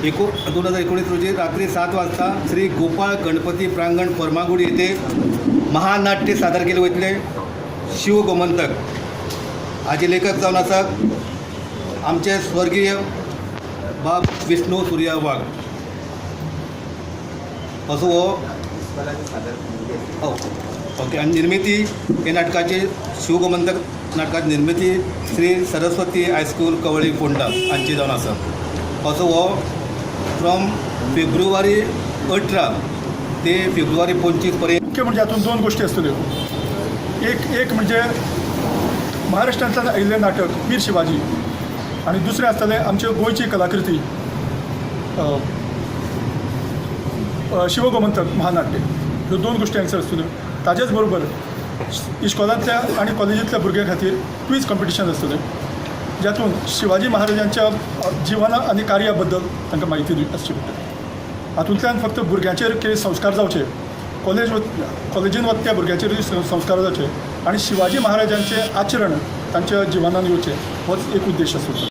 2019 रोजी रात्री 7 वाजता श्री गोपाळ गणपती प्रांगण परमागुडी येथे महानाट्य सादर केले वयतले शिवगोमंतक हाजे लेखक जावन आसात आमचे स्वर्गीय बाब विष्णू सुर्या वाघ असो हो ओके आणि निर्मिती हे नाटकाची शिवगोमंतक नाटकाची निर्मिती श्री सरस्वती हायस्कूल कवळी फोंडा हांची जावन आसा असो हो फ्रॉम फेब्रुवारी 18 ते फेब्रुवारी 25 पर्यंत. मुख्य म्हणजे हातून दोन गोष्टी असतल्यो. एक म्हणजे महाराष्ट्रांतल्यान आयिल्लें नाटक वीर शिवाजी आणि दुसरें आसतलें आमचे गोंयची कलाकृती शिवगोमंतक महानाट्य. ह्यो दोन गोष्टी हांगसर आसतल्यो. ताजेच बरोबर इस्कॉलांतल्या आणि कॉलेजींतल्या भुरग्यां खातीर क्विज कॉम्पिटिशन आसतलें ज्यातून शिवाजी महाराजांच्या जिवना आणि कार्या बद्दल तांकां म्हायती आसची पडटली. हातूंतल्यान फक्त भुरग्यांचेर कितें संस्कार जावचे, कॉलेजीन वता त्या भुरग्यांचेर संस्कार जावचे आणि शिवाजी महाराजांचें आचरण तांच्या जिवनान येवचें होच एक उद्देश आसता.